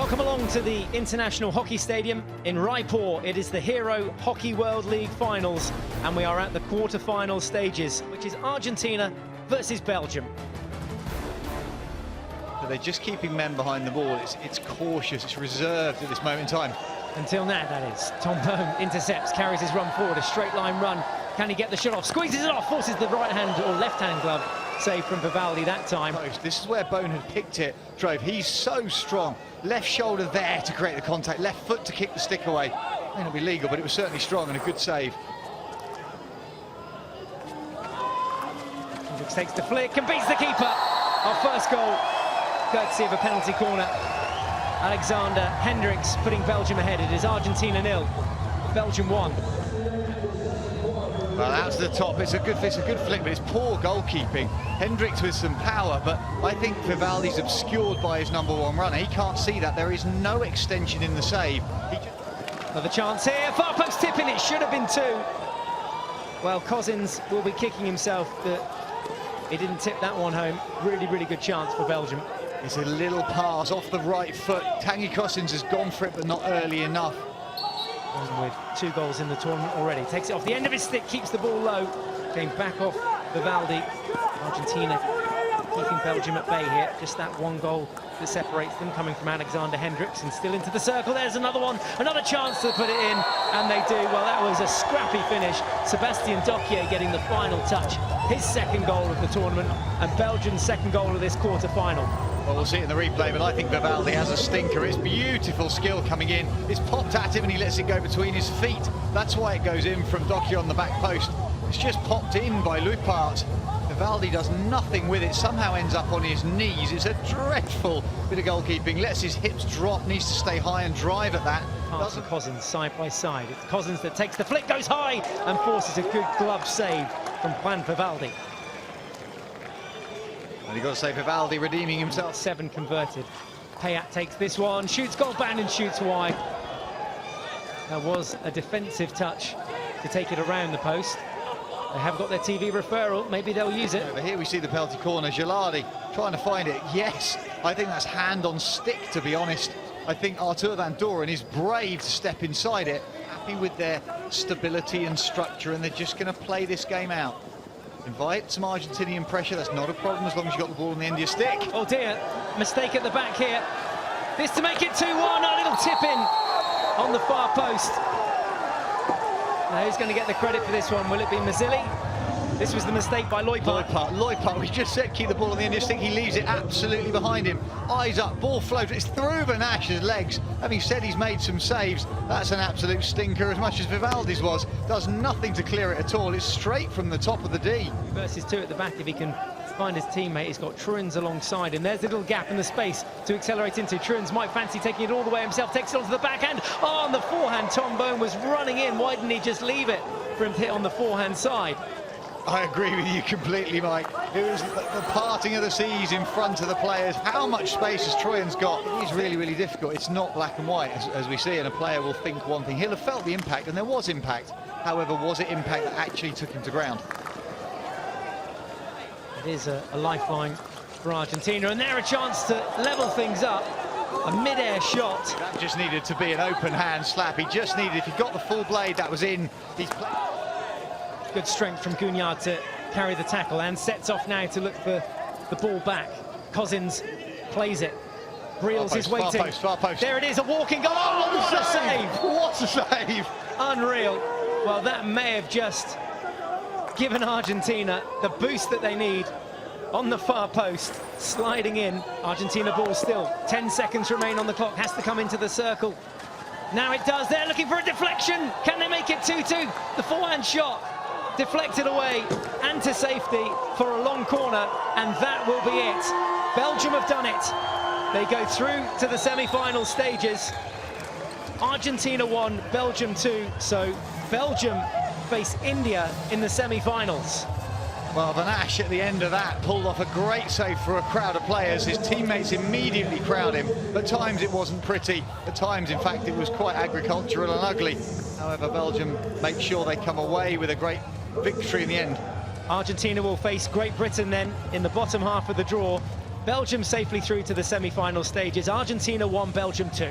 Welcome along to the International Hockey Stadium in Raipur. It is the Hero Hockey World League Finals, and we are at the quarter-final stages, which is Argentina versus Belgium. But they're just keeping men behind the ball. It's cautious, it's reserved at this moment in time. Until now, that is. Tom Bone intercepts, carries his run forward, a straight line run. Can he get the shot off? Squeezes it off, forces the right hand or left hand glove save from Vivaldi that time. This is where Bone had picked it, drove. He's so strong. Left shoulder there to create the contact, left foot to kick the stick away. May not be legal, but it was certainly strong and a good save. Hendricks takes the flick and beats the keeper. Our first goal, courtesy of a penalty corner. Alexander Hendricks putting Belgium ahead. It is Argentina 0, Belgium 1. Well, that's the top. It's a good flick, but it's poor goalkeeping. Hendricks with some power, but I think Vivaldi's obscured by his #1 runner. He can't see that. There is no extension in the save. Another chance here. Far post tip in. It should have been 2. Well, Cousins will be kicking himself that he didn't tip that one home. Really, really good chance for Belgium. It's a little pass off the right foot. Tanguy Cousins has gone for it, but not early enough. With 2 goals in the tournament already. Takes it off the end of his stick, keeps the ball low. Came back off Vivaldi. Argentina keeping Belgium at bay here. Just that 1 goal that separates them, coming from Alexander Hendricks, and still into the circle. There's another one, another chance to put it in, and they do. Well, that was a scrappy finish. Sebastian Dokier getting the final touch. His 2nd goal of the tournament, and Belgium's 2nd goal of this quarter-final. Well, we'll see it in the replay, but I think Vivaldi has a stinker. It's beautiful skill coming in. It's popped at him and he lets it go between his feet. That's why it goes in from Dokier on the back post. It's just popped in by Lupart. Vivaldi does nothing with it, somehow ends up on his knees. It's a dreadful bit of goalkeeping. Lets his hips drop, needs to stay high and drive at that. Pass to Cousins side by side. It's Cousins that takes the flick, goes high, and forces a good glove save from Juan Vivaldi. And you've got to say Vivaldi redeeming himself. 7 converted. Payat takes this one, shoots goal band and shoots wide. There was a defensive touch to take it around the post. They have got their TV referral, maybe they'll use it. Over here we see the penalty corner, Gilardi trying to find it. Yes, I think that's hand on stick, to be honest. I think Arthur Van Doren is brave to step inside it, happy with their stability and structure, and they're just going to play this game out. Invite some Argentinian pressure, that's not a problem as long as you've got the ball on the end of your stick. Oh dear, mistake at the back here. This to make it 2-1, a little tip in on the far post. Now who's going to get the credit for this one? Will it be Mazzilli? This was the mistake by Lupart. Lupart, we just said keep the ball on the end of your stick. He leaves it absolutely behind him. Eyes up, ball floats, it's through Vanash's legs. Having said he's made some saves, that's an absolute stinker as much as Vivaldi's was. Does nothing to clear it at all. It's straight from the top of the D. Versus 2 at the back if he can find his teammate. He's got Truens alongside him. There's a little gap in the space to accelerate into. Truens might fancy taking it all the way himself, takes it onto the backhand. Oh, on the forehand, Tom Bone was running in. Why didn't he just leave it for him to hit on the forehand side? I agree with you completely, Mike. It was the parting of the seas in front of the players. How much space has Trojan's got? It is really, really difficult. It's not black and white, as we see, and a player will think one thing. He'll have felt the impact, and there was impact. However, was it impact that actually took him to ground? It is a lifeline for Argentina, and they're a chance to level things up. A mid-air shot. That just needed to be an open hand slap. He just needed, if he got the full blade, that was in. He's good strength from Gunyard to carry the tackle and sets off now to look for the ball back. Cousins plays it. Briels is waiting. Far post. There it is, a walking goal. Oh, what a save! What a save! Unreal. Well, that may have just given Argentina the boost that they need on the far post. Sliding in. Argentina ball still. 10 seconds remain on the clock. Has to come into the circle. Now it does. They're looking for a deflection. Can they make it 2-2? The forehand shot deflected away and to safety for a long corner, and that will be it. Belgium have done it. They go through to the semi-final stages. Argentina 1, Belgium 2, so Belgium face India in the semi-finals. Well, Vanash at the end of that pulled off a great save for a crowd of players. His teammates immediately crowd him. At times it wasn't pretty. At times, in fact, it was quite agricultural and ugly. However, Belgium make sure they come away with a great victory in the end. Argentina will face Great Britain then in the bottom half of the draw. Belgium safely through to the semi-final stages. Argentina 1, Belgium 2.